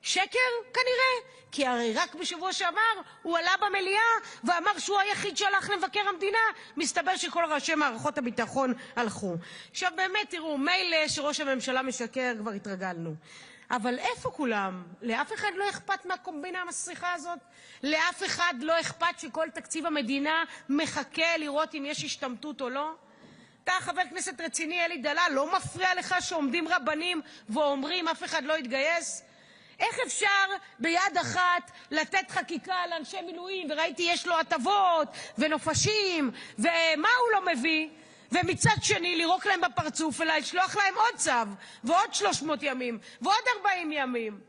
G: שקר? כנראה. כי הרי רק בשבוע שעבר הוא עלה במליאה ואמר שהוא היחיד שהלך למבקר המדינה. מסתבר שכל ראשי מערכות הביטחון הלכו. עכשיו באמת תראו, מילא שראש הממשלה משקר, כבר התרגלנו. אבל איפה כולם? לאף אחד לא אכפת מהקומבינה המסריחה הזאת? לאף אחד לא אכפת שכל תקציב המדינה מחכה לראות אם יש השתמטות או לא? אתה חבר כנסת רציני, אלי דלל, לא מפריע לך שעומדים רבנים ואומרים אף אחד לא יתגייס? איך אפשר ביד אחת לתת חקיקה לאנשי מילואים, וראיתי יש לו הטבות ונופשים, ומה הוא לא מביא? ומצד שני לירוק להם בפרצוף ולשלוח להם עוד צו ועוד 300 ימים ועוד 40 ימים.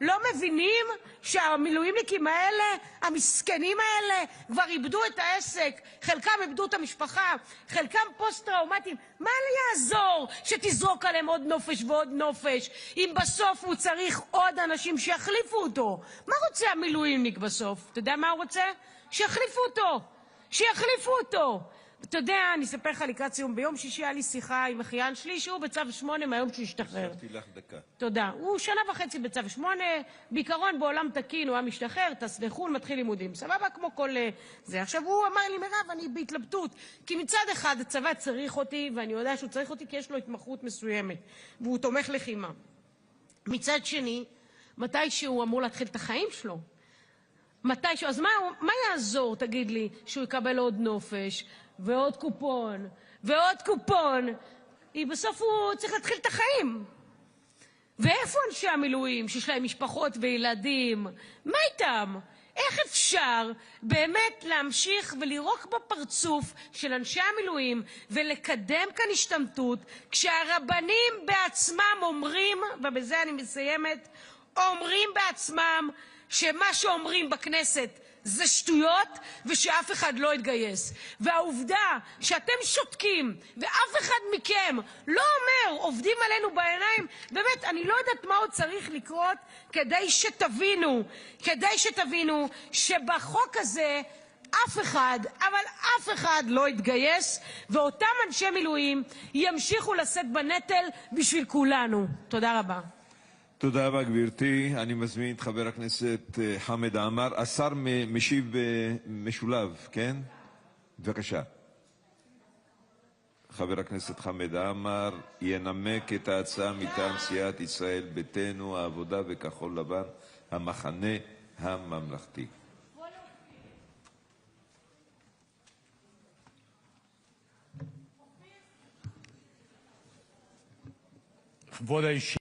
G: לא מבינים שהמילואימניקים האלה, המסכנים האלה, כבר איבדו את העסק, חלקם איבדו את המשפחה, חלקם פוסט-טראומטיים. מה יעזור שתזרוק עליהם עוד נופש ועוד נופש, אם בסוף הוא צריך עוד אנשים שיחליפו אותו? מה רוצה המילואימניק בסוף? אתה יודע מה הוא רוצה? שיחליפו אותו. שיחליפו אותו. אתה יודע, אני אספר לך לקראת סיום, ביום שישי היה לי שיחה עם אחיין שלי, שהוא בצו 8 מהיום שהוא השתחרר.
F: הוספתי לך דקה.
G: תודה. הוא 1.5 שנה בצו 8, בעיקרון בעולם תקין, הוא היה משתחרר, טס לחו"ל, מתחיל לימודים. סבבה, כמו כל זה. עכשיו הוא אמר לי, מירב, אני בהתלבטות, כי מצד אחד הצבא צריך אותי, ואני יודע שהוא צריך אותי כי יש לו התמחות מסוימת, והוא תומך לחימה. מצד שני, מתי שהוא אמור להתחיל את החיים שלו? מתישהו, אז מה יעזור, תגיד לי, שהוא יקבל עוד נופש, ועוד קופון, ועוד קופון? בסוף הוא צריך להתחיל את החיים. ואיפה אנשי המילואים שיש להם משפחות וילדים? מה איתם? איך אפשר באמת להמשיך ולירוק בפרצוף של אנשי המילואים ולקדם כאן השתמטות, כשהרבנים בעצמם אומרים, ובזה אני מסיימת, אומרים בעצמם שמה שאומרים בכנסת זה שטויות ושאף אחד לא יתגייס. והעובדה שאתם שותקים ואף אחד מכם לא אומר, עובדים עלינו בעיניים, באמת, אני לא יודעת מה עוד צריך לקרות כדי שתבינו שבחוק הזה אף אחד, אבל אף אחד לא יתגייס, ואותם אנשי מילואים ימשיכו לשאת בנטל בשביל כולנו. תודה רבה.
F: תודה רבה, גברתי. אני מזמין את חבר הכנסת חמד עמאר. השר משיב משולב, כן? בבקשה. חבר הכנסת חמד עמאר ינמק את ההצעה מטעם סיעת ישראל ביתנו, העבודה וכחול לבן, המחנה הממלכתי.
H: כבוד היושב-ראש,